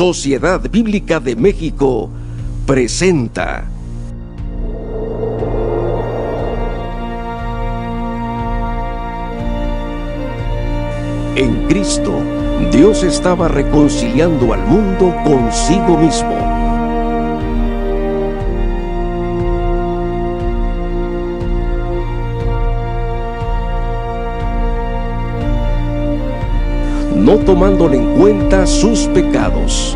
Sociedad Bíblica de México presenta En Cristo, Dios estaba reconciliando al mundo consigo mismo. No tomándole en cuenta sus pecados.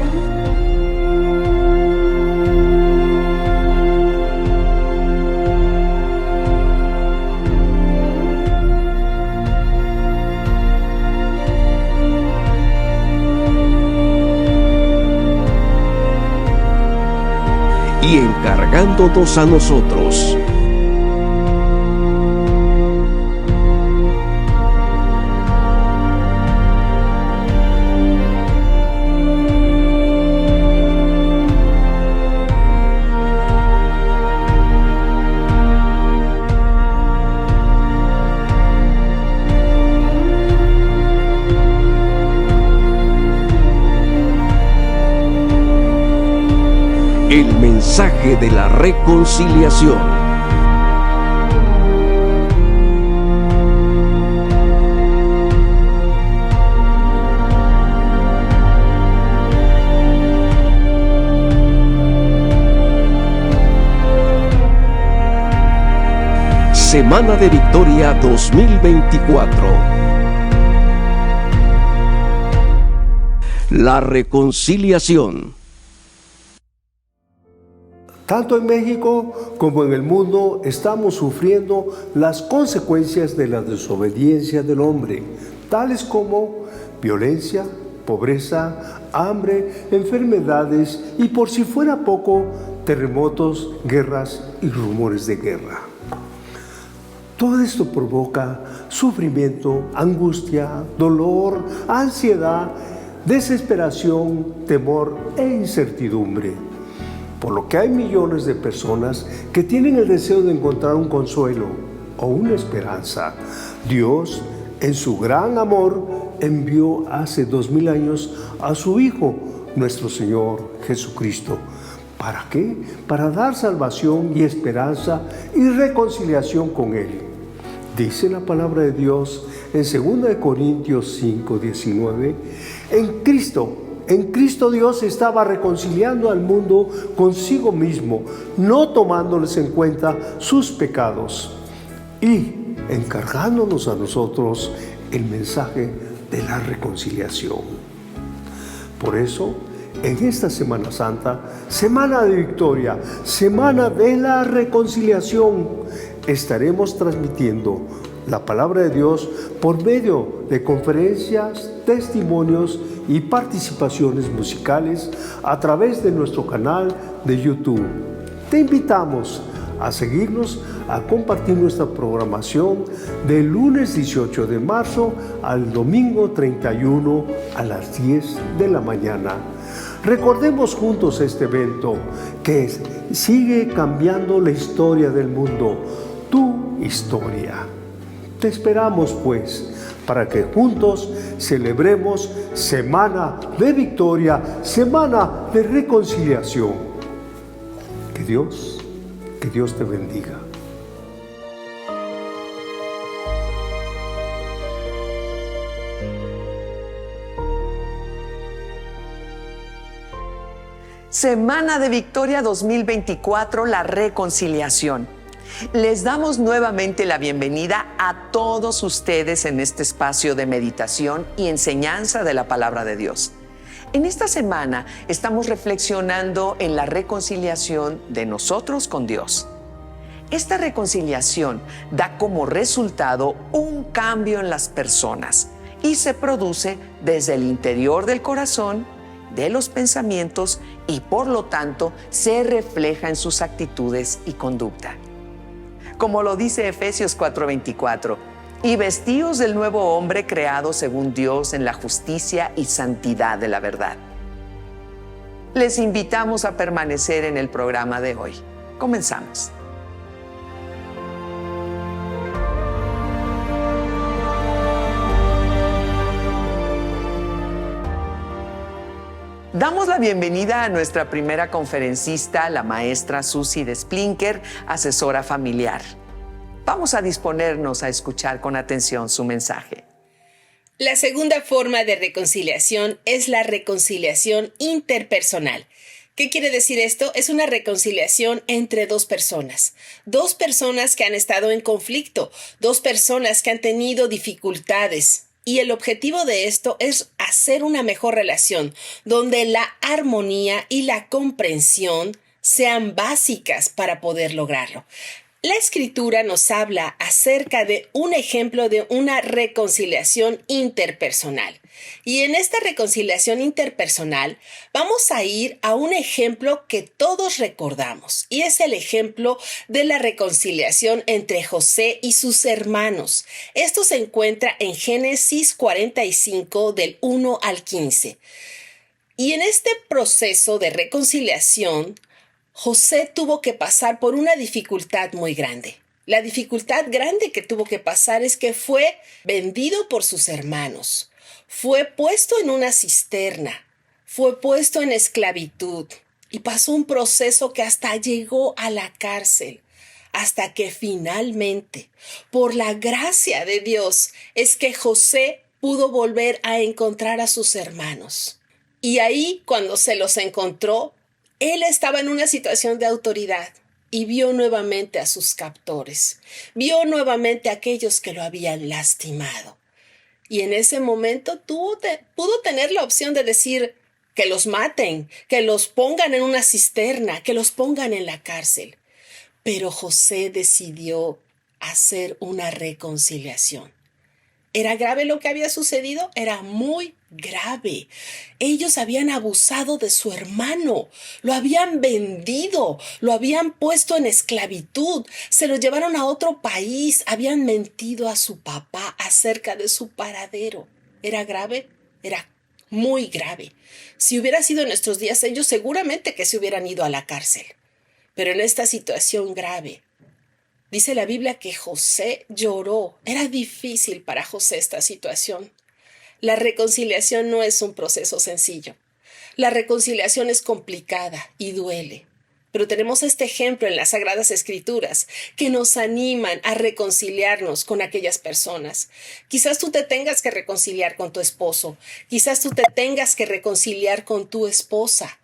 Y encargándonos a nosotros. El mensaje de la reconciliación. Semana de Victoria 2024. La reconciliación. Tanto en México como en el mundo estamos sufriendo las consecuencias de la desobediencia del hombre, tales como violencia, pobreza, hambre, enfermedades y, por si fuera poco, terremotos, guerras y rumores de guerra. Todo esto provoca sufrimiento, angustia, dolor, ansiedad, desesperación, temor e incertidumbre. Por lo que hay millones de personas que tienen el deseo de encontrar un consuelo o una esperanza. Dios, en su gran amor, envió hace 2000 años a su Hijo, nuestro Señor Jesucristo. ¿Para qué? Para dar salvación y esperanza y reconciliación con Él. Dice la palabra de Dios en 2 Corintios 5:19, En Cristo Dios estaba reconciliando al mundo consigo mismo, no tomándoles en cuenta sus pecados y encargándonos a nosotros el mensaje de la reconciliación. Por eso, en esta Semana Santa, Semana de Victoria, Semana de la Reconciliación, estaremos transmitiendo la palabra de Dios por medio de conferencias, testimonios y participaciones musicales a través de nuestro canal de YouTube. Te invitamos a seguirnos, a compartir nuestra programación del lunes 18 de marzo al domingo 31 a las 10 de la mañana. Recordemos juntos este evento que sigue cambiando la historia del mundo, tu historia. Te esperamos, pues, para que juntos celebremos Semana de Victoria, Semana de Reconciliación. Que Dios te bendiga. Semana de Victoria 2024, la reconciliación. Les damos nuevamente la bienvenida a todos ustedes en este espacio de meditación y enseñanza de la palabra de Dios. En esta semana estamos reflexionando en la reconciliación de nosotros con Dios. Esta reconciliación da como resultado un cambio en las personas y se produce desde el interior del corazón, de los pensamientos y por lo tanto se refleja en sus actitudes y conducta. Como lo dice Efesios 4:24, y vestíos del nuevo hombre creado según Dios en la justicia y santidad de la verdad. Les invitamos a permanecer en el programa de hoy. Comenzamos. Damos la bienvenida a nuestra primera conferencista, la maestra Susi Desplinker, asesora familiar. Vamos a disponernos a escuchar con atención su mensaje. La segunda forma de reconciliación es la reconciliación interpersonal. ¿Qué quiere decir esto? Es una reconciliación entre dos personas que han estado en conflicto, dos personas que han tenido dificultades. Y el objetivo de esto es hacer una mejor relación, donde la armonía y la comprensión sean básicas para poder lograrlo. La Escritura nos habla acerca de un ejemplo de una reconciliación interpersonal. Y en esta reconciliación interpersonal vamos a ir a un ejemplo que todos recordamos, y es el ejemplo de la reconciliación entre José y sus hermanos. Esto se encuentra en Génesis 45 del 1 al 15. Y en este proceso de reconciliación, José tuvo que pasar por una dificultad muy grande. La dificultad grande que tuvo que pasar es que fue vendido por sus hermanos, fue puesto en una cisterna, fue puesto en esclavitud y pasó un proceso que hasta llegó a la cárcel, hasta que finalmente, por la gracia de Dios, es que José pudo volver a encontrar a sus hermanos. Y ahí, cuando se los encontró, él estaba en una situación de autoridad y vio nuevamente a sus captores, vio nuevamente a aquellos que lo habían lastimado. Y en ese momento pudo tener la opción de decir que los maten, que los pongan en una cisterna, que los pongan en la cárcel. Pero José decidió hacer una reconciliación. ¿Era grave lo que había sucedido? Era muy grave. Ellos habían abusado de su hermano, lo habían vendido, lo habían puesto en esclavitud, se lo llevaron a otro país, habían mentido a su papá acerca de su paradero. ¿Era grave? Era muy grave. Si hubiera sido en nuestros días, ellos seguramente que se hubieran ido a la cárcel. Pero en esta situación grave, dice la Biblia que José lloró. Era difícil para José esta situación. La reconciliación no es un proceso sencillo. La reconciliación es complicada y duele. Pero tenemos este ejemplo en las Sagradas Escrituras que nos animan a reconciliarnos con aquellas personas. Quizás tú te tengas que reconciliar con tu esposo. Quizás tú te tengas que reconciliar con tu esposa.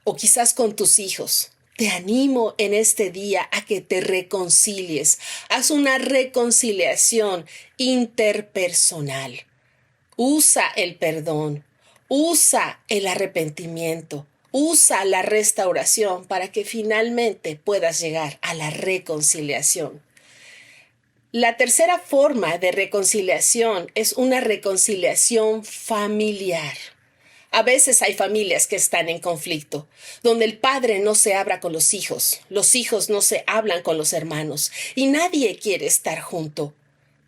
O quizás con tus hijos. Te animo en este día a que te reconcilies. Haz una reconciliación interpersonal. Usa el perdón, usa el arrepentimiento, usa la restauración para que finalmente puedas llegar a la reconciliación. La tercera forma de reconciliación es una reconciliación familiar. A veces hay familias que están en conflicto, donde el padre no se habla con los hijos no se hablan con los hermanos y nadie quiere estar junto.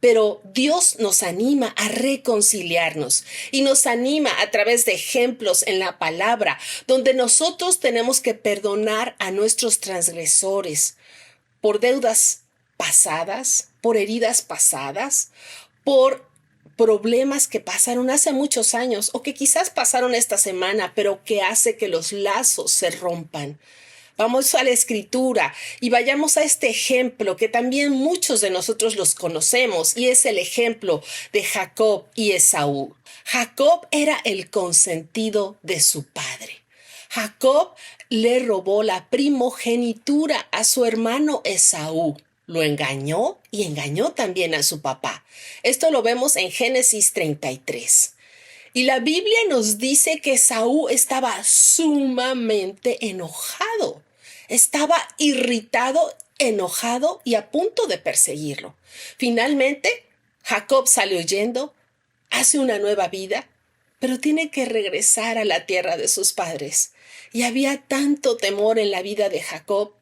Pero Dios nos anima a reconciliarnos y nos anima a través de ejemplos en la palabra, donde nosotros tenemos que perdonar a nuestros transgresores por deudas pasadas, por heridas pasadas, por problemas que pasaron hace muchos años o que quizás pasaron esta semana, pero que hace que los lazos se rompan. Vamos a la Escritura y vayamos a este ejemplo que también muchos de nosotros los conocemos, y es el ejemplo de Jacob y Esaú. Jacob era el consentido de su padre. Jacob le robó la primogenitura a su hermano Esaú. Lo engañó y engañó también a su papá. Esto lo vemos en Génesis 33. Y la Biblia nos dice que Esaú estaba sumamente enojado. Estaba irritado, enojado y a punto de perseguirlo. Finalmente, Jacob sale huyendo, hace una nueva vida, pero tiene que regresar a la tierra de sus padres. Y había tanto temor en la vida de Jacob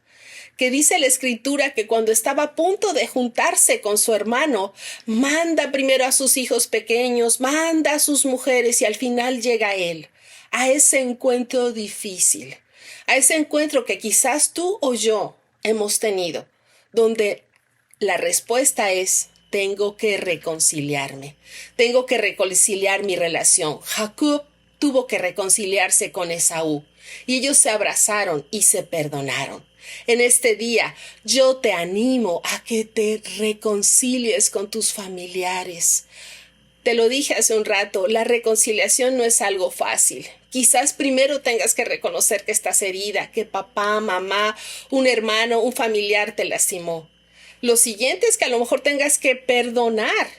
que dice la Escritura que cuando estaba a punto de juntarse con su hermano, manda primero a sus hijos pequeños, manda a sus mujeres y al final llega él a ese encuentro difícil, a ese encuentro que quizás tú o yo hemos tenido, donde la respuesta es: tengo que reconciliarme, tengo que reconciliar mi relación. Jacob tuvo que reconciliarse con Esaú, y ellos se abrazaron y se perdonaron. En este día yo te animo a que te reconcilies con tus familiares. Te lo dije hace un rato, la reconciliación no es algo fácil. Quizás primero tengas que reconocer que estás herida, que papá, mamá, un hermano, un familiar te lastimó. Lo siguiente es que a lo mejor tengas que perdonarte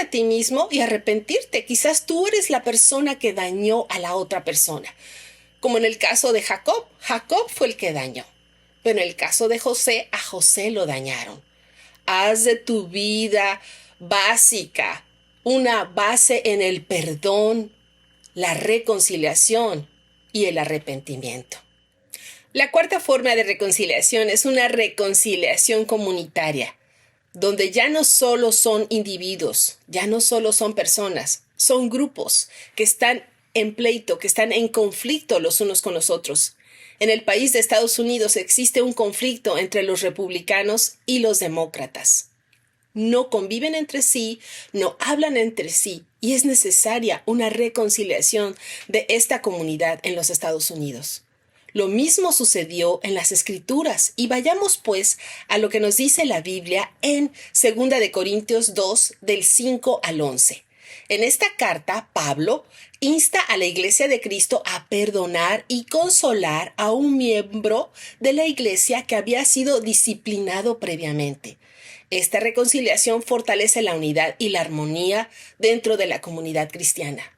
a ti mismo y arrepentirte. Quizás tú eres la persona que dañó a la otra persona. Como en el caso de Jacob, Jacob fue el que dañó. Pero en el caso de José, a José lo dañaron. Haz de tu vida básica una base en el perdón, la reconciliación y el arrepentimiento. La cuarta forma de reconciliación es una reconciliación comunitaria, donde ya no solo son individuos, ya no solo son personas, son grupos que están en pleito, que están en conflicto los unos con los otros. En el país de Estados Unidos existe un conflicto entre los republicanos y los demócratas. No conviven entre sí, no hablan entre sí, y es necesaria una reconciliación de esta comunidad en los Estados Unidos. Lo mismo sucedió en las Escrituras, y vayamos pues a lo que nos dice la Biblia en 2 de Corintios 2, del 5 al 11. En esta carta, Pablo insta a la Iglesia de Cristo a perdonar y consolar a un miembro de la Iglesia que había sido disciplinado previamente. Esta reconciliación fortalece la unidad y la armonía dentro de la comunidad cristiana.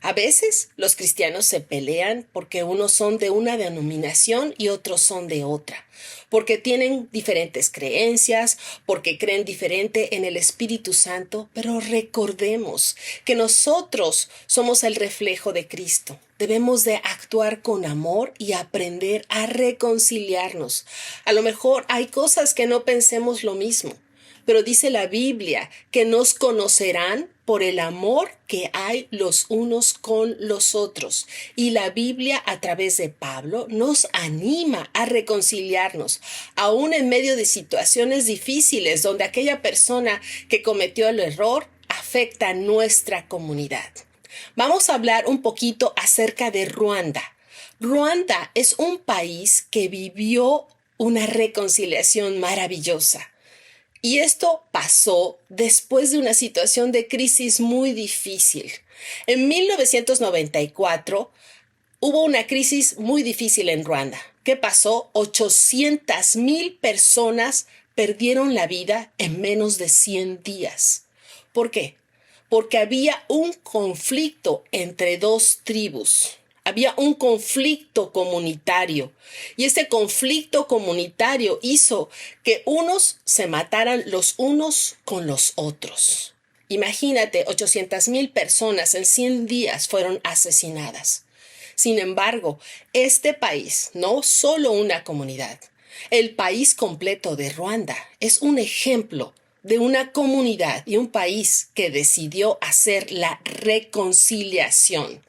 A veces los cristianos se pelean porque unos son de una denominación y otros son de otra, porque tienen diferentes creencias, porque creen diferente en el Espíritu Santo, pero recordemos que nosotros somos el reflejo de Cristo. Debemos de actuar con amor y aprender a reconciliarnos. A lo mejor hay cosas que no pensemos lo mismo, pero dice la Biblia que nos conocerán por el amor que hay los unos con los otros. Y la Biblia, a través de Pablo, nos anima a reconciliarnos, aún en medio de situaciones difíciles donde aquella persona que cometió el error afecta a nuestra comunidad. Vamos a hablar un poquito acerca de Ruanda. Ruanda es un país que vivió una reconciliación maravillosa. Y esto pasó después de una situación de crisis muy difícil. En 1994 hubo una crisis muy difícil en Ruanda. ¿Qué pasó? 800,000 personas perdieron la vida en menos de 100 días. ¿Por qué? Porque había un conflicto entre dos tribus. Había un conflicto comunitario, y ese conflicto comunitario hizo que unos se mataran los unos con los otros. Imagínate, 800,000 personas en 100 días fueron asesinadas. Sin embargo, este país, no solo una comunidad, el país completo de Ruanda es un ejemplo de una comunidad y un país que decidió hacer la reconciliación.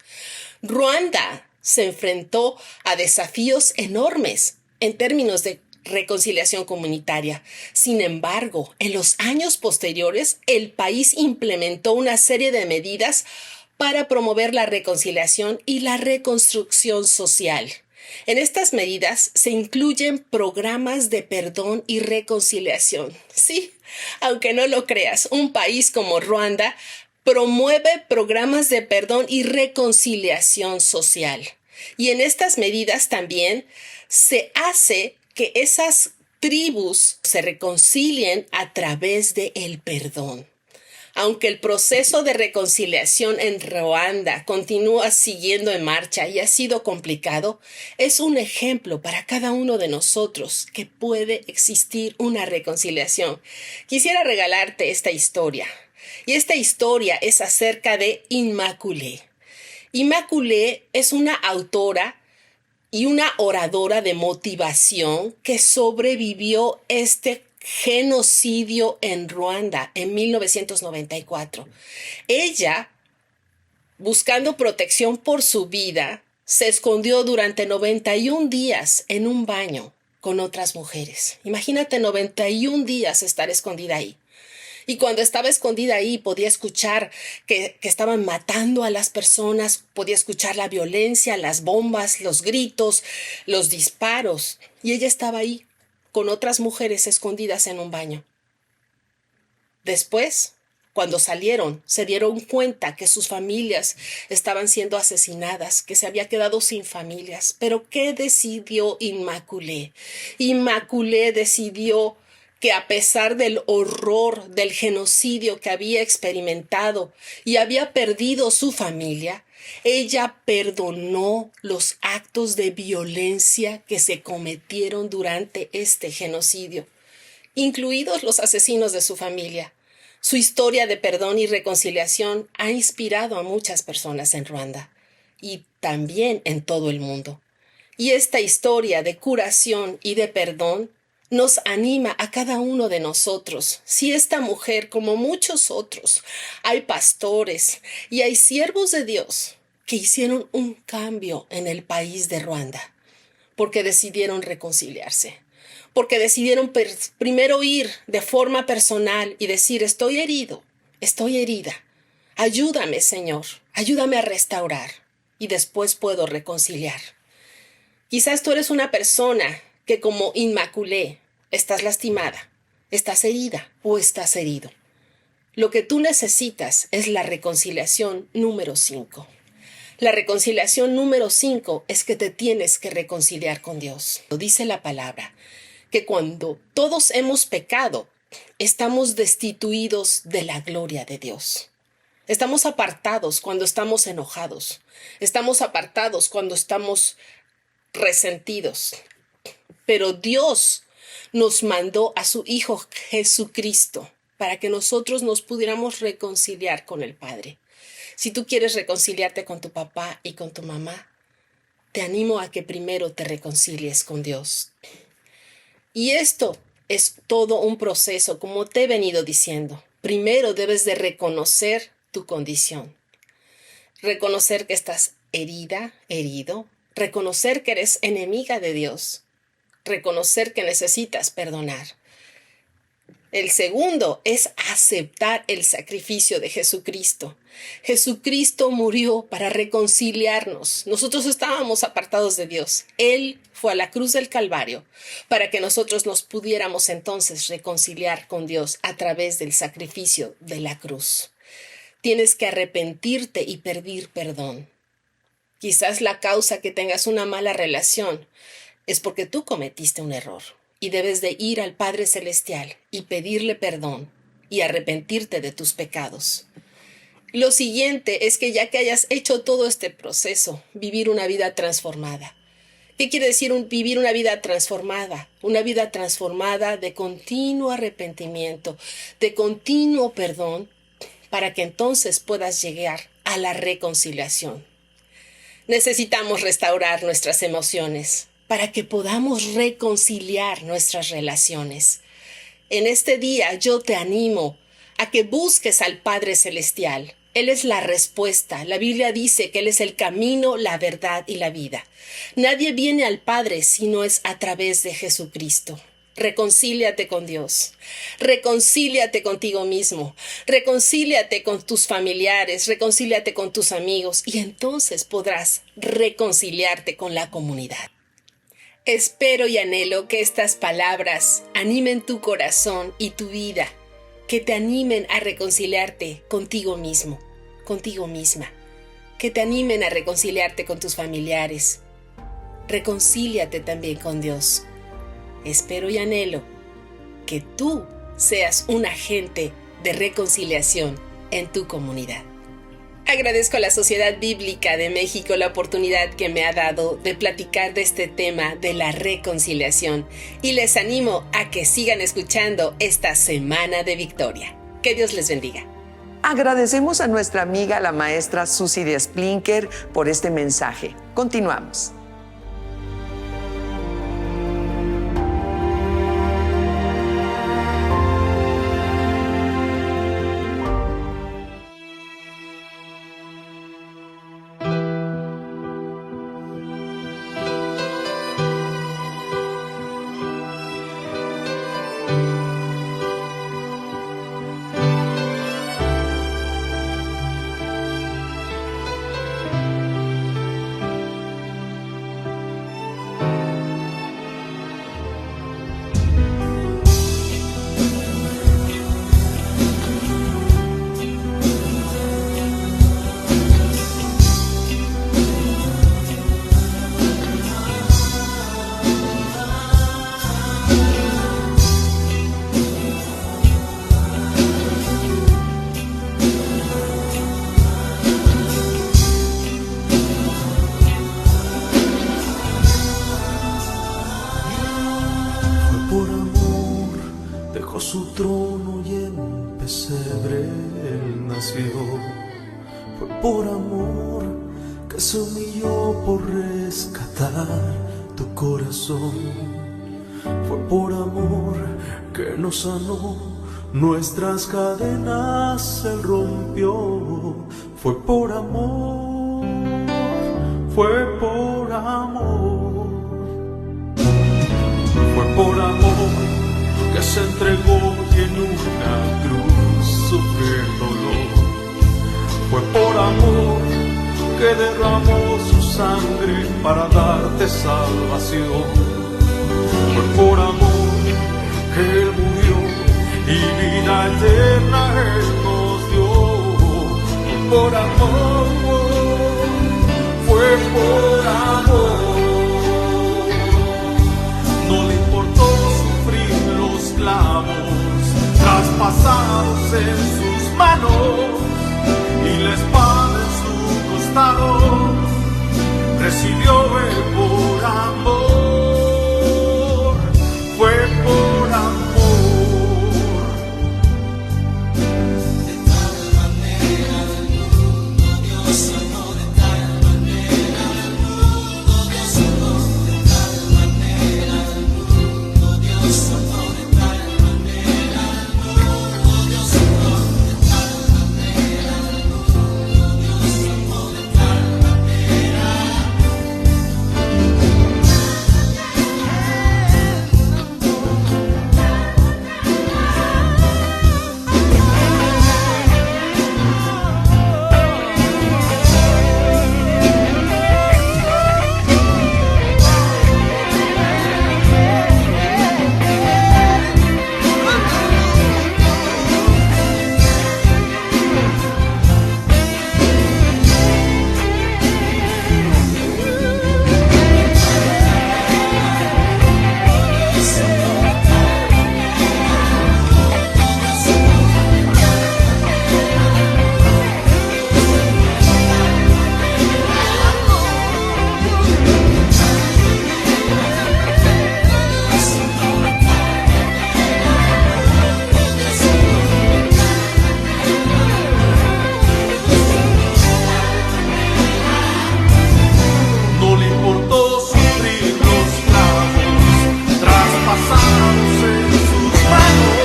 Ruanda se enfrentó a desafíos enormes en términos de reconciliación comunitaria. Sin embargo, en los años posteriores, el país implementó una serie de medidas para promover la reconciliación y la reconstrucción social. En estas medidas se incluyen programas de perdón y reconciliación. Sí, aunque no lo creas, un país como Ruanda promueve programas de perdón y reconciliación social. Y en estas medidas también se hace que esas tribus se reconcilien a través del perdón. Aunque el proceso de reconciliación en Ruanda continúa siguiendo en marcha y ha sido complicado, es un ejemplo para cada uno de nosotros que puede existir una reconciliación. Quisiera regalarte esta historia. Y esta historia es acerca de Immaculée. Immaculée es una autora y una oradora de motivación que sobrevivió este genocidio en Ruanda en 1994. Ella, buscando protección por su vida, se escondió durante 91 días en un baño con otras mujeres. Imagínate 91 días estar escondida ahí. Y cuando estaba escondida ahí, podía escuchar que estaban matando a las personas, podía escuchar la violencia, las bombas, los gritos, los disparos. Y ella estaba ahí, con otras mujeres escondidas en un baño. Después, cuando salieron, se dieron cuenta que sus familias estaban siendo asesinadas, que se había quedado sin familias. Pero ¿qué decidió Immaculée? Immaculée decidió que a pesar del horror del genocidio que había experimentado y había perdido su familia, ella perdonó los actos de violencia que se cometieron durante este genocidio, incluidos los asesinos de su familia. Su historia de perdón y reconciliación ha inspirado a muchas personas en Ruanda y también en todo el mundo. Y esta historia de curación y de perdón nos anima a cada uno de nosotros. Si esta mujer, como muchos otros, hay pastores y hay siervos de Dios que hicieron un cambio en el país de Ruanda, porque decidieron reconciliarse, porque decidieron primero ir de forma personal y decir: estoy herido, estoy herida, ayúdame, Señor, ayúdame a restaurar, y después puedo reconciliar. Quizás tú eres una persona que, como Immaculée, estás lastimada, estás herida o estás herido. Lo que tú necesitas es la reconciliación número 5. La reconciliación número 5 es que te tienes que reconciliar con Dios. Lo dice la palabra, que cuando todos hemos pecado, estamos destituidos de la gloria de Dios. Estamos apartados cuando estamos enojados. Estamos apartados cuando estamos resentidos. Pero Dios nos mandó a su Hijo Jesucristo para que nosotros nos pudiéramos reconciliar con el Padre. Si tú quieres reconciliarte con tu papá y con tu mamá, te animo a que primero te reconcilies con Dios. Y esto es todo un proceso, como te he venido diciendo. Primero debes de reconocer tu condición. Reconocer que estás herida, herido. Reconocer que eres enemiga de Dios. Reconocer que necesitas perdonar. El segundo es aceptar el sacrificio de Jesucristo. Jesucristo murió para reconciliarnos. Nosotros estábamos apartados de Dios. Él fue a la cruz del Calvario para que nosotros nos pudiéramos entonces reconciliar con Dios a través del sacrificio de la cruz. Tienes que arrepentirte y pedir perdón. Quizás la causa que tengas una mala relación es porque tú cometiste un error. Y debes de ir al Padre Celestial y pedirle perdón y arrepentirte de tus pecados. Lo siguiente es que ya que hayas hecho todo este proceso, vivir una vida transformada. ¿Qué quiere decir vivir una vida transformada? Una vida transformada de continuo arrepentimiento, de continuo perdón, para que entonces puedas llegar a la reconciliación. Necesitamos restaurar nuestras emociones para que podamos reconciliar nuestras relaciones. En este día yo te animo a que busques al Padre Celestial. Él es la respuesta. La Biblia dice que Él es el camino, la verdad y la vida. Nadie viene al Padre si no es a través de Jesucristo. Reconcíliate con Dios. Reconcíliate contigo mismo. Reconcíliate con tus familiares. Reconcíliate con tus amigos. Y entonces podrás reconciliarte con la comunidad. Espero y anhelo que estas palabras animen tu corazón y tu vida, que te animen a reconciliarte contigo mismo, contigo misma, que te animen a reconciliarte con tus familiares. Reconcíliate también con Dios. Espero y anhelo que tú seas un agente de reconciliación en tu comunidad. Agradezco a la Sociedad Bíblica de México la oportunidad que me ha dado de platicar de este tema de la reconciliación y les animo a que sigan escuchando esta Semana de Victoria. Que Dios les bendiga. Agradecemos a nuestra amiga la maestra Susi de Splinker por este mensaje. Continuamos. humilló por rescatar tu corazón. Fue por amor que nos sanó, nuestras cadenas Él rompió. Fue por amor, fue por amor. Fue por amor que se entregó y en una cruz sufrió el dolor. Fue por amor que derramó su sangre para darte salvación. Fue por amor que Él murió y vida eterna Él nos dio. Fue por amor, fue por amor. No le importó sufrir los clavos traspasados en sus manos y la espada en su costado. Recibió Él por amor. Fue por amor. De tal manera al mundo Dios amó, de tal manera al mundo Dios amó, de tal manera al mundo Dios amó, de tal manera al mundo Dios amó, de tal manera al mundo Dios amó, de tal manera. No le importó sufrir los clavos traspasados en sus manos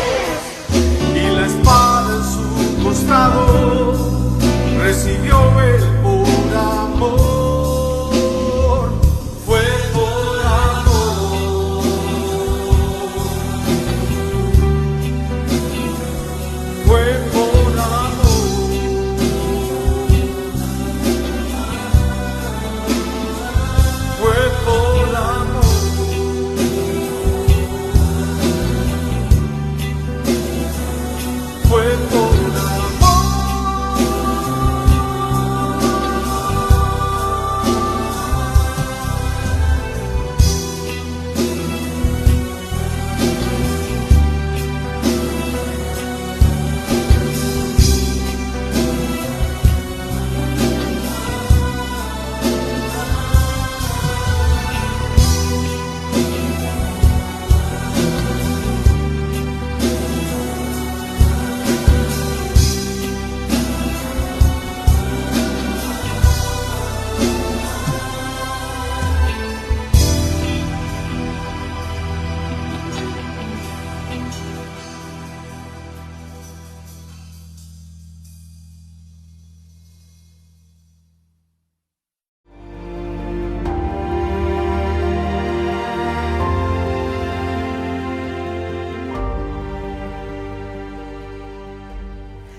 y la espada en su costado. Recibió Él por amor. Fue por amor. Fue por amor. Fue por amor. Fue por amor.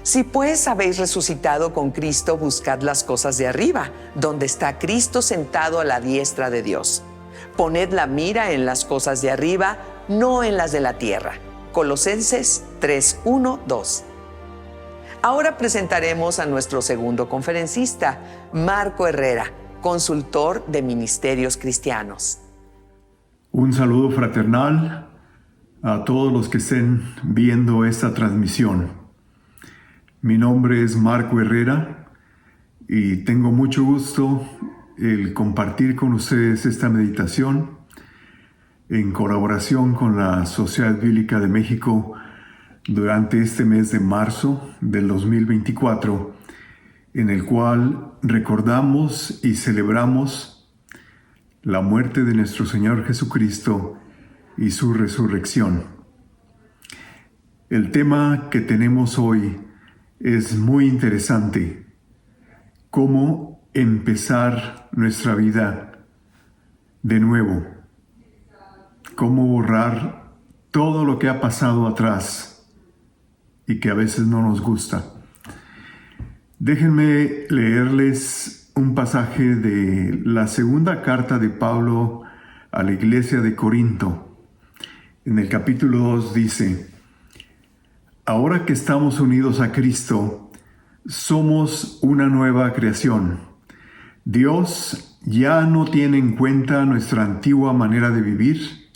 Si pues habéis resucitado con Cristo, buscad las cosas de arriba, donde está Cristo sentado a la diestra de Dios. Poned la mira en las cosas de arriba, no en las de la tierra. Colosenses 3, 1, 2. Ahora presentaremos a nuestro segundo conferencista, Marco Herrera, consultor de ministerios cristianos. Un saludo fraternal a todos los que estén viendo esta transmisión. Mi nombre es Marco Herrera y tengo mucho gusto el compartir con ustedes esta meditación en colaboración con la Sociedad Bíblica de México durante este mes de marzo del 2024 en el cual recordamos y celebramos la muerte de nuestro Señor Jesucristo y su resurrección. El tema que tenemos hoy es muy interesante: cómo empezar nuestra vida de nuevo, cómo borrar todo lo que ha pasado atrás y que a veces no nos gusta. Déjenme leerles un pasaje de la segunda carta de Pablo a la iglesia de Corinto. En el capítulo 2 dice: ahora que estamos unidos a Cristo, somos una nueva creación. Dios ya no tiene en cuenta nuestra antigua manera de vivir,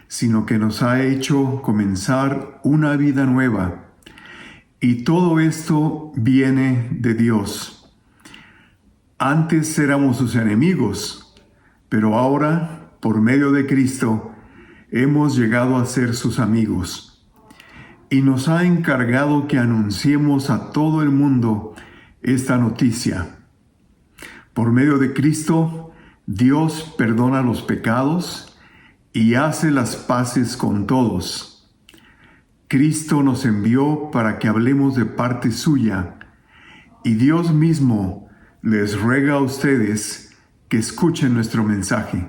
sino que nos ha hecho comenzar una vida nueva. Y todo esto viene de Dios. Antes éramos sus enemigos, pero ahora, por medio de Cristo, hemos llegado a ser sus amigos. Y nos ha encargado que anunciemos a todo el mundo esta noticia. Por medio de Cristo, Dios perdona los pecados y hace las paces con todos. Cristo nos envió para que hablemos de parte suya, y Dios mismo les ruega a ustedes que escuchen nuestro mensaje.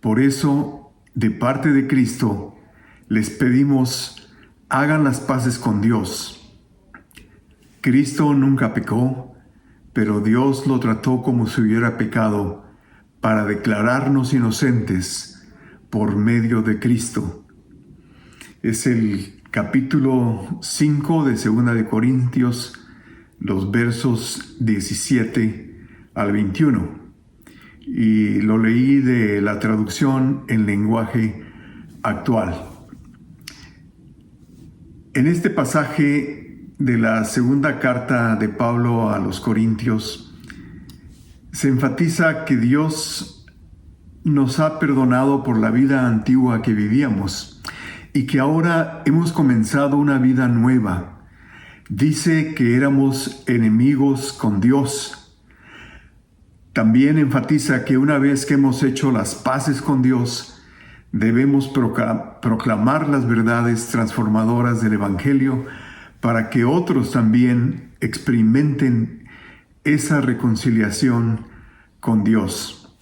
Por eso, de parte de Cristo, les pedimos: hagan las paces con Dios. Cristo nunca pecó, pero Dios lo trató como si hubiera pecado, para declararnos inocentes por medio de Cristo. Es el capítulo 5 de 2 de Corintios, los versos 17 al 21. Y lo leí de la traducción en lenguaje actual. En este pasaje de la segunda carta de Pablo a los Corintios, se enfatiza que Dios nos ha perdonado por la vida antigua que vivíamos y que ahora hemos comenzado una vida nueva. Dice que éramos enemigos con Dios. También enfatiza que una vez que hemos hecho las paces con Dios, debemos proclamar las verdades transformadoras del Evangelio para que otros también experimenten esa reconciliación con Dios.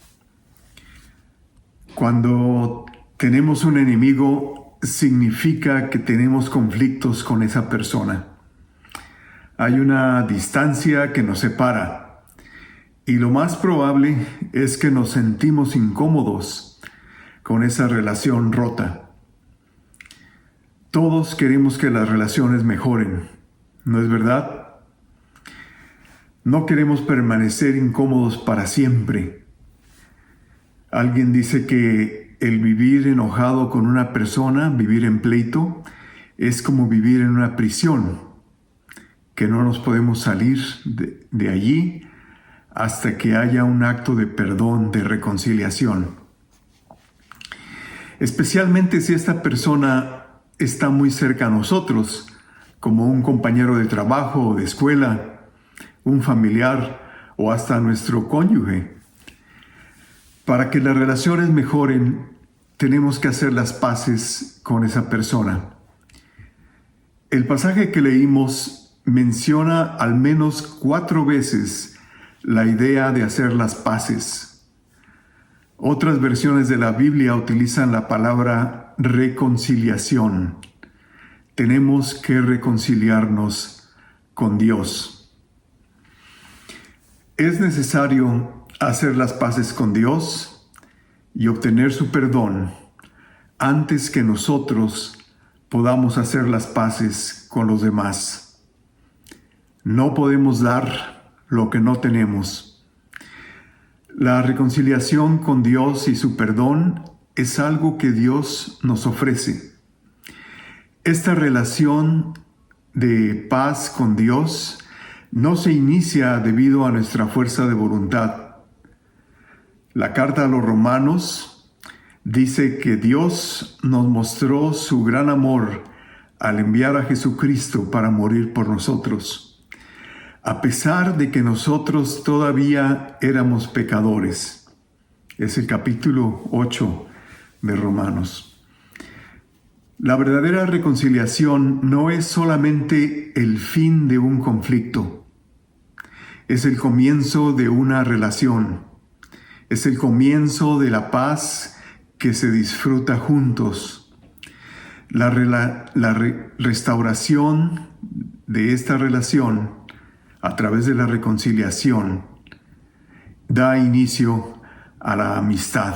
Cuando tenemos un enemigo, significa que tenemos conflictos con esa persona. Hay una distancia que nos separa, y lo más probable es que nos sentimos incómodos con esa relación rota. Todos queremos que las relaciones mejoren, ¿no es verdad? No queremos permanecer incómodos para siempre. Alguien dice que el vivir enojado con una persona, vivir en pleito, es como vivir en una prisión, que no nos podemos salir de allí hasta que haya un acto de perdón, de reconciliación. Especialmente si esta persona está muy cerca a nosotros, como un compañero de trabajo o de escuela, un familiar o hasta nuestro cónyuge. Para que las relaciones mejoren, tenemos que hacer las paces con esa persona. El pasaje que leímos menciona al menos 4 veces la idea de hacer las paces. Otras versiones de la Biblia utilizan la palabra reconciliación. Tenemos que reconciliarnos con Dios. Es necesario hacer las paces con Dios y obtener su perdón antes que nosotros podamos hacer las paces con los demás. No podemos dar lo que no tenemos. La reconciliación con Dios y su perdón es algo que Dios nos ofrece. Esta relación de paz con Dios no se inicia debido a nuestra fuerza de voluntad. La carta a los Romanos dice que Dios nos mostró su gran amor al enviar a Jesucristo para morir por nosotros. a pesar de que nosotros todavía éramos pecadores. Es el capítulo 8 de Romanos. La verdadera reconciliación no es solamente el fin de un conflicto, es el comienzo de una relación, es el comienzo de la paz que se disfruta juntos. La restauración de esta relación a través de la reconciliación da inicio a la amistad.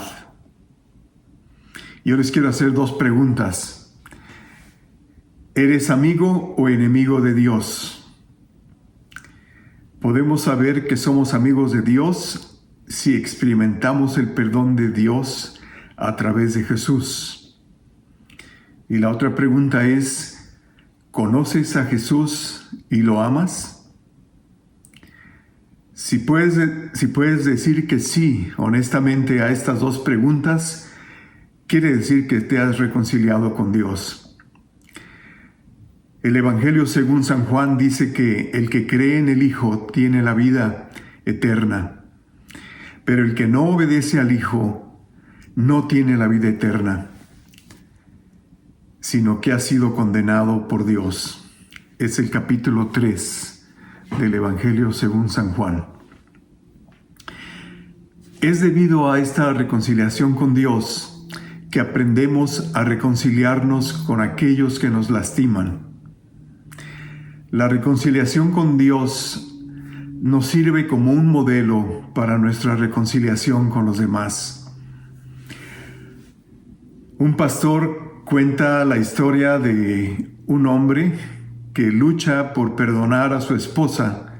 Yo les quiero hacer dos preguntas. ¿Eres amigo o enemigo de Dios? Podemos saber que somos amigos de Dios si experimentamos el perdón de Dios a través de Jesús. Y la otra pregunta es, ¿conoces a Jesús y lo amas? Si puedes decir que sí, honestamente, a estas dos preguntas, quiere decir que te has reconciliado con Dios. El Evangelio según San Juan dice que el que cree en el Hijo tiene la vida eterna, pero el que no obedece al Hijo no tiene la vida eterna, sino que ha sido condenado por Dios. Es el capítulo 3 del Evangelio según San Juan. Es debido a esta reconciliación con Dios que aprendemos a reconciliarnos con aquellos que nos lastiman. La reconciliación con Dios nos sirve como un modelo para nuestra reconciliación con los demás. Un pastor cuenta la historia de un hombre que lucha por perdonar a su esposa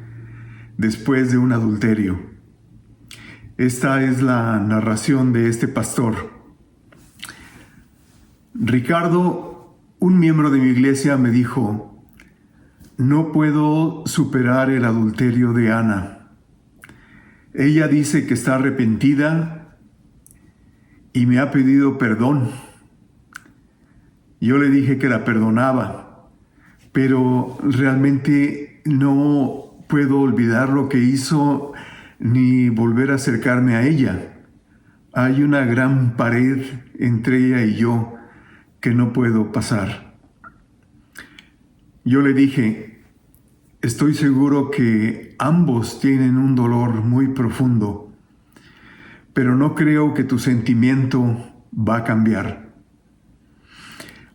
después de un adulterio. Esta es la narración de este pastor. Ricardo, un miembro de mi iglesia, me dijo: no puedo superar el adulterio de Ana. Ella dice que está arrepentida y me ha pedido perdón. Yo le dije que la perdonaba, pero realmente no puedo olvidar lo que hizo ni volver a acercarme a ella. Hay una gran pared entre ella y yo que no puedo pasar. Yo le dije: estoy seguro que ambos tienen un dolor muy profundo, pero no creo que tu sentimiento va a cambiar.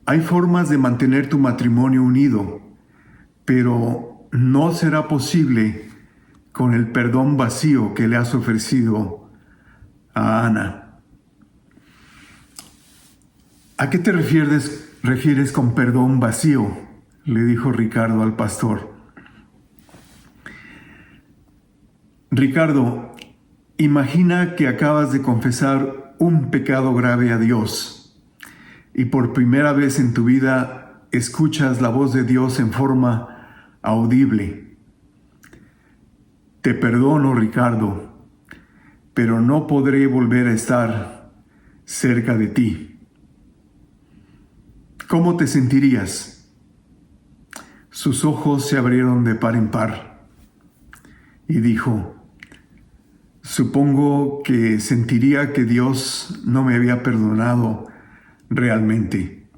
Hay formas de mantener tu matrimonio unido, pero no será posible con el perdón vacío que le has ofrecido a Ana. ¿A qué te refieres con perdón vacío?, le dijo Ricardo al pastor. Ricardo, imagina que acabas de confesar un pecado grave a Dios y por primera vez en tu vida escuchas la voz de Dios en forma audible. Te perdono, Ricardo, pero no podré volver a estar cerca de ti. ¿Cómo te sentirías? Sus ojos se abrieron de par en par y dijo: supongo que sentiría que Dios no me había perdonado realmente.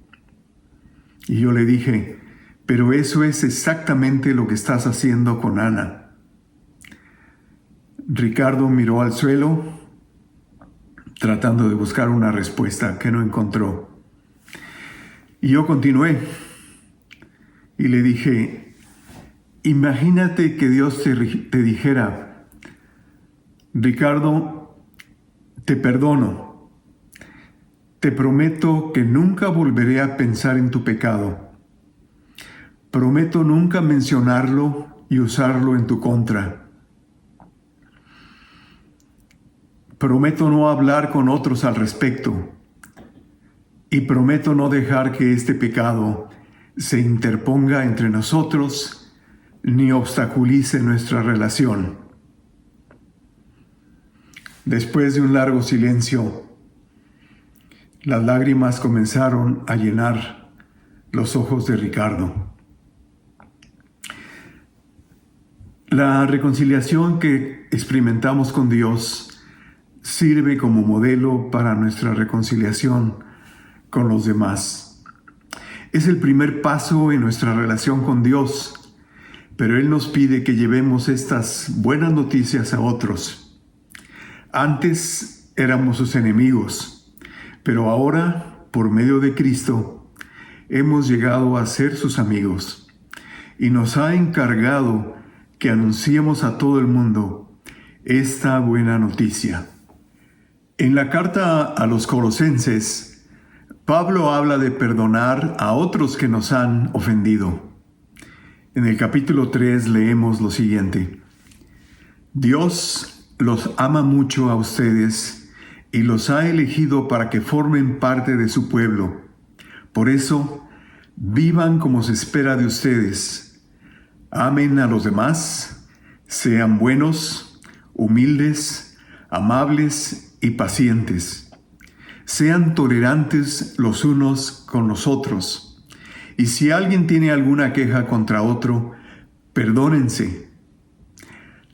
Y yo le dije: pero eso es exactamente lo que estás haciendo con Ana. Ricardo miró al suelo, tratando de buscar una respuesta que no encontró. Y yo continué y le dije: imagínate que Dios te dijera: Ricardo, te perdono. Te prometo que nunca volveré a pensar en tu pecado. Prometo nunca mencionarlo y usarlo en tu contra. Prometo no hablar con otros al respecto. Y prometo no dejar que este pecado se interponga entre nosotros ni obstaculice nuestra relación. Después de un largo silencio, las lágrimas comenzaron a llenar los ojos de Ricardo. La reconciliación que experimentamos con Dios sirve como modelo para nuestra reconciliación con los demás. Es el primer paso en nuestra relación con Dios, pero Él nos pide que llevemos estas buenas noticias a otros. Antes éramos sus enemigos, pero ahora, por medio de Cristo, hemos llegado a ser sus amigos y nos ha encargado que anunciemos a todo el mundo esta buena noticia. En la carta a los Colosenses, Pablo habla de perdonar a otros que nos han ofendido. En el capítulo 3 leemos lo siguiente: Dios los ama mucho a ustedes y los ha elegido para que formen parte de su pueblo. Por eso, vivan como se espera de ustedes. Amen a los demás, sean buenos, humildes, amables y pacientes. Sean tolerantes los unos con los otros. Y si alguien tiene alguna queja contra otro, perdónense,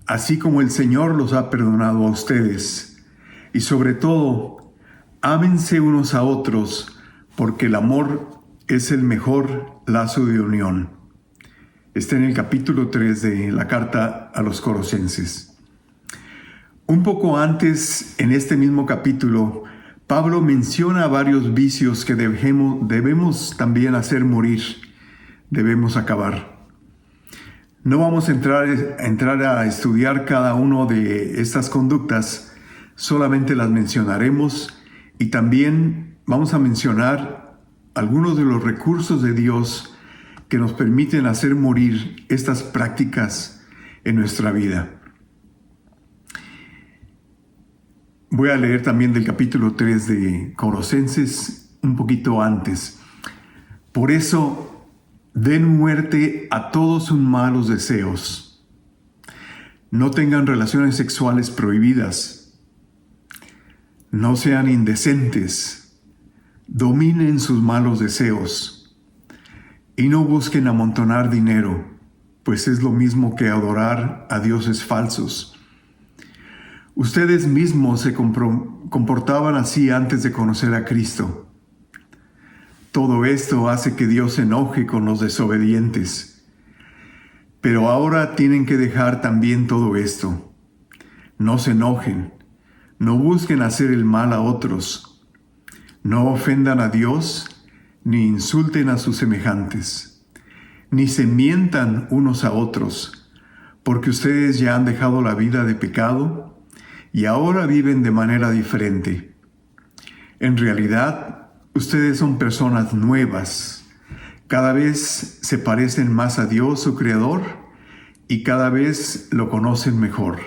así como el Señor los ha perdonado a ustedes. Y sobre todo, ámense unos a otros, porque el amor es el mejor lazo de unión. Está en el capítulo 3 de la carta a los Colosenses. Un poco antes, en este mismo capítulo, Pablo menciona varios vicios que debemos también hacer morir, debemos acabar. No vamos a entrar a estudiar cada uno de estas conductas, solamente las mencionaremos y también vamos a mencionar algunos de los recursos de Dios que nos permiten hacer morir estas prácticas en nuestra vida. Voy a leer también del capítulo 3 de Colosenses un poquito antes. Por eso, den muerte a todos sus malos deseos. No tengan relaciones sexuales prohibidas. No sean indecentes. Dominen sus malos deseos. Y no busquen amontonar dinero, pues es lo mismo que adorar a dioses falsos. Ustedes mismos se comportaban así antes de conocer a Cristo. Todo esto hace que Dios se enoje con los desobedientes. Pero ahora tienen que dejar también todo esto. No se enojen, no busquen hacer el mal a otros, no ofendan a Dios, ni insulten a sus semejantes, ni se mientan unos a otros, porque ustedes ya han dejado la vida de pecado y ahora viven de manera diferente. En realidad, ustedes son personas nuevas. Cada vez se parecen más a Dios, su Creador, y cada vez lo conocen mejor.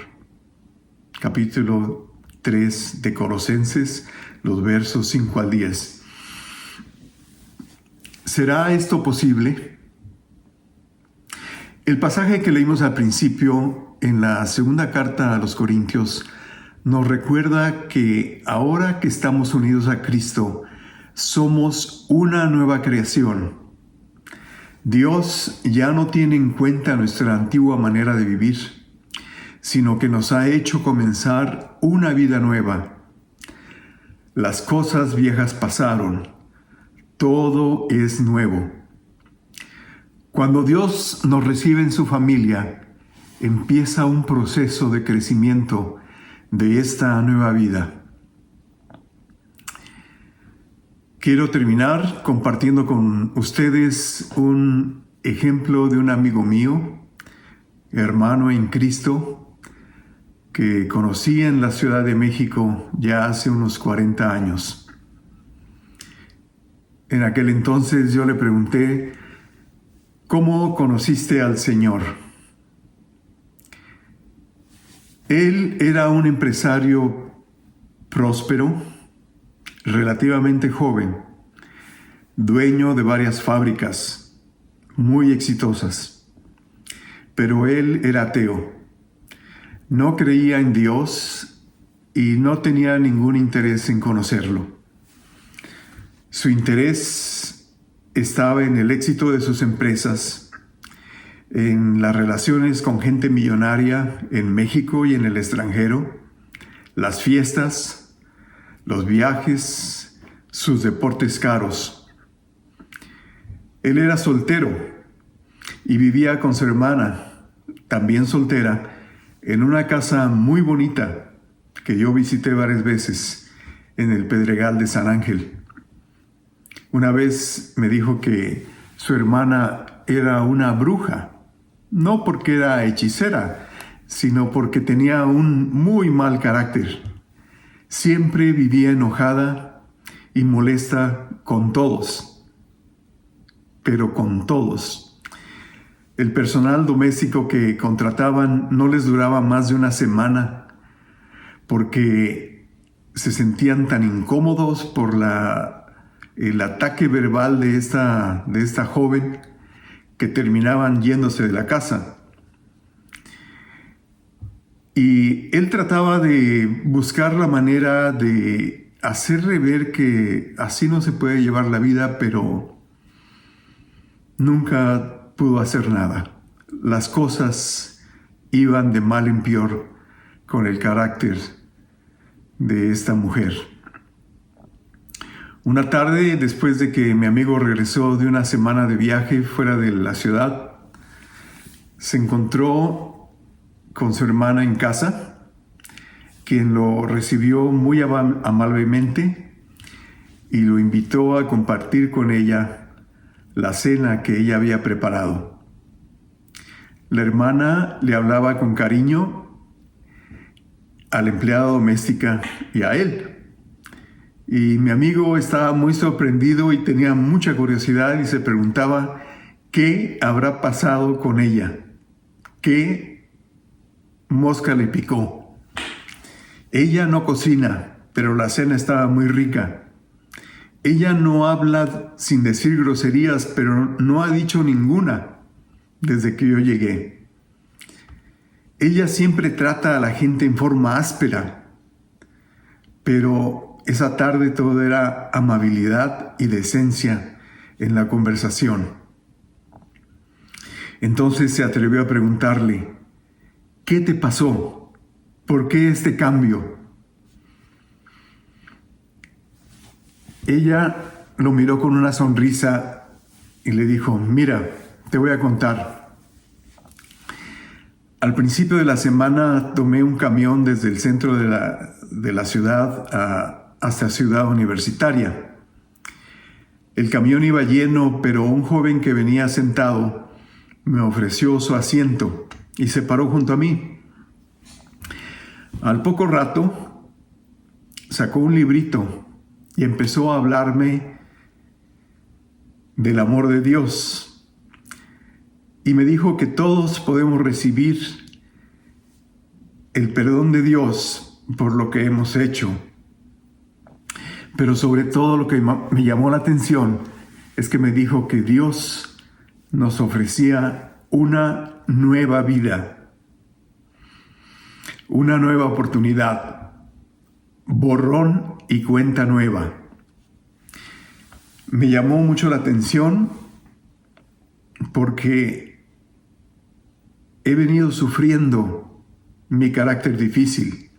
Capítulo 3 de Colosenses, los versos 5 al 10. ¿Será esto posible? El pasaje que leímos al principio en la segunda carta a los Corintios nos recuerda que ahora que estamos unidos a Cristo, somos una nueva creación. Dios ya no tiene en cuenta nuestra antigua manera de vivir, sino que nos ha hecho comenzar una vida nueva. Las cosas viejas pasaron. Todo es nuevo. Cuando Dios nos recibe en su familia, empieza un proceso de crecimiento de esta nueva vida. Quiero terminar compartiendo con ustedes un ejemplo de un amigo mío, hermano en Cristo, que conocí en la Ciudad de México ya hace unos 40 años. En aquel entonces yo le pregunté, ¿cómo conociste al Señor? Él era un empresario próspero, relativamente joven, dueño de varias fábricas muy exitosas, pero él era ateo. No creía en Dios y no tenía ningún interés en conocerlo. Su interés estaba en el éxito de sus empresas, en las relaciones con gente millonaria en México y en el extranjero, las fiestas, los viajes, sus deportes caros. Él era soltero y vivía con su hermana, también soltera, en una casa muy bonita que yo visité varias veces en el Pedregal de San Ángel. Una vez me dijo que su hermana era una bruja, no porque era hechicera, sino porque tenía un muy mal carácter. Siempre vivía enojada y molesta con todos, pero con todos. El personal doméstico que contrataban no les duraba más de una semana porque se sentían tan incómodos por el ataque verbal de esta joven que terminaban yéndose de la casa. Y él trataba de buscar la manera de hacerle ver que así no se puede llevar la vida, pero nunca pudo hacer nada. Las cosas iban de mal en peor con el carácter de esta mujer. Una tarde, después de que mi amigo regresó de una semana de viaje fuera de la ciudad, se encontró con su hermana en casa, quien lo recibió muy amablemente y lo invitó a compartir con ella la cena que ella había preparado. La hermana le hablaba con cariño a la empleada doméstica y a él. Y mi amigo estaba muy sorprendido y tenía mucha curiosidad y se preguntaba qué habrá pasado con ella, qué mosca le picó. Ella no cocina, pero la cena estaba muy rica. Ella no habla sin decir groserías, pero no ha dicho ninguna desde que yo llegué. Ella siempre trata a la gente en forma áspera, pero esa tarde todo era amabilidad y decencia en la conversación. Entonces se atrevió a preguntarle, ¿qué te pasó? ¿Por qué este cambio? Ella lo miró con una sonrisa y le dijo, mira, te voy a contar. Al principio de la semana tomé un camión desde el centro de la ciudad hasta Ciudad Universitaria. El camión iba lleno, pero un joven que venía sentado me ofreció su asiento y se paró junto a mí. Al poco rato sacó un librito y empezó a hablarme del amor de Dios. Y me dijo que todos podemos recibir el perdón de Dios por lo que hemos hecho. Pero sobre todo lo que me llamó la atención es que me dijo que Dios nos ofrecía una nueva vida, una nueva oportunidad, borrón y cuenta nueva. Me llamó mucho la atención porque he venido sufriendo mi carácter difícil.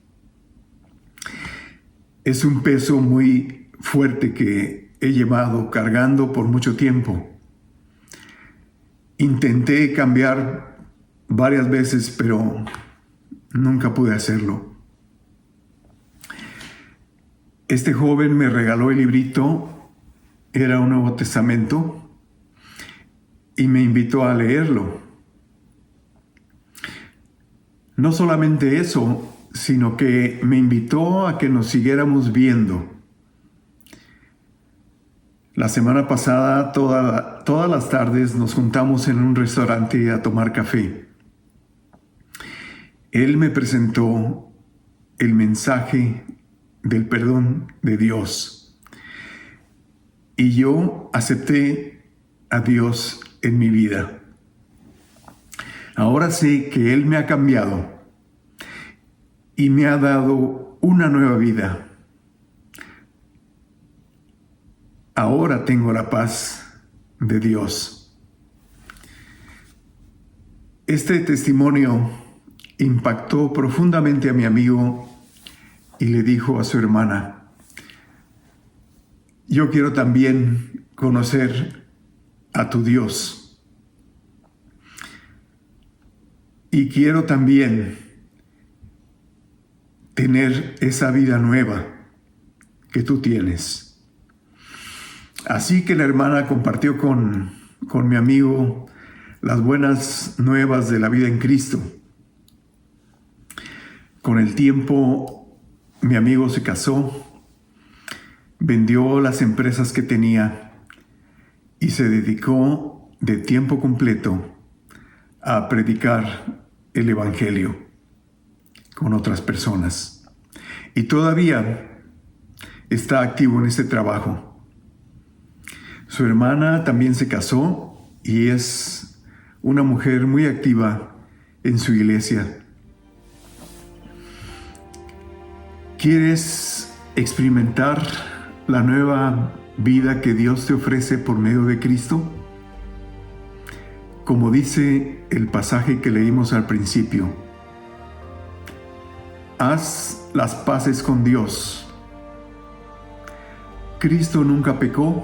Es un peso muy fuerte que he llevado cargando por mucho tiempo. Intenté cambiar varias veces, pero nunca pude hacerlo. Este joven me regaló el librito, era un Nuevo Testamento, y me invitó a leerlo. No solamente eso, sino que me invitó a que nos siguiéramos viendo. La semana pasada, todas las tardes, nos juntamos en un restaurante a tomar café. Él me presentó el mensaje del perdón de Dios. Y yo acepté a Dios en mi vida. Ahora sé que Él me ha cambiado y me ha dado una nueva vida. Ahora tengo la paz de Dios. Este testimonio impactó profundamente a mi amigo y le dijo a su hermana: yo quiero también conocer a tu Dios y quiero también tener esa vida nueva que tú tienes. Así que la hermana compartió con mi amigo las buenas nuevas de la vida en Cristo. Con el tiempo, mi amigo se casó, vendió las empresas que tenía y se dedicó de tiempo completo a predicar el Evangelio con otras personas. Y todavía está activo en este trabajo. Su hermana también se casó y es una mujer muy activa en su iglesia. ¿Quieres experimentar la nueva vida que Dios te ofrece por medio de Cristo? Como dice el pasaje que leímos al principio, haz las paces con Dios. Cristo nunca pecó,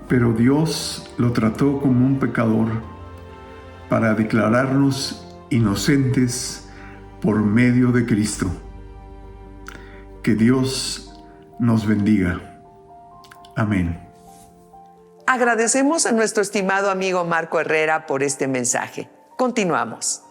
pero Dios lo trató como un pecador para declararnos inocentes por medio de Cristo. Que Dios nos bendiga. Amén. Agradecemos a nuestro estimado amigo Marco Herrera por este mensaje. Continuamos.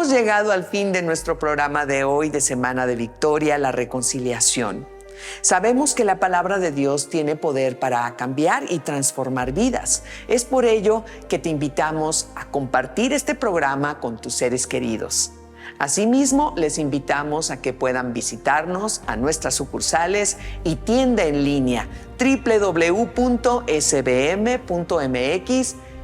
Hemos llegado al fin de nuestro programa de hoy de Semana de Victoria, la reconciliación. Sabemos que la palabra de Dios tiene poder para cambiar y transformar vidas. Es por ello que te invitamos a compartir este programa con tus seres queridos. Asimismo, les invitamos a que puedan visitarnos a nuestras sucursales y tienda en línea www.sbm.mx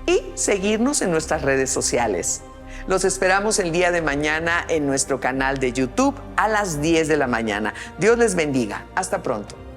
y seguirnos en nuestras redes sociales. Los esperamos el día de mañana en nuestro canal de YouTube a las 10 de la mañana. Dios les bendiga. Hasta pronto.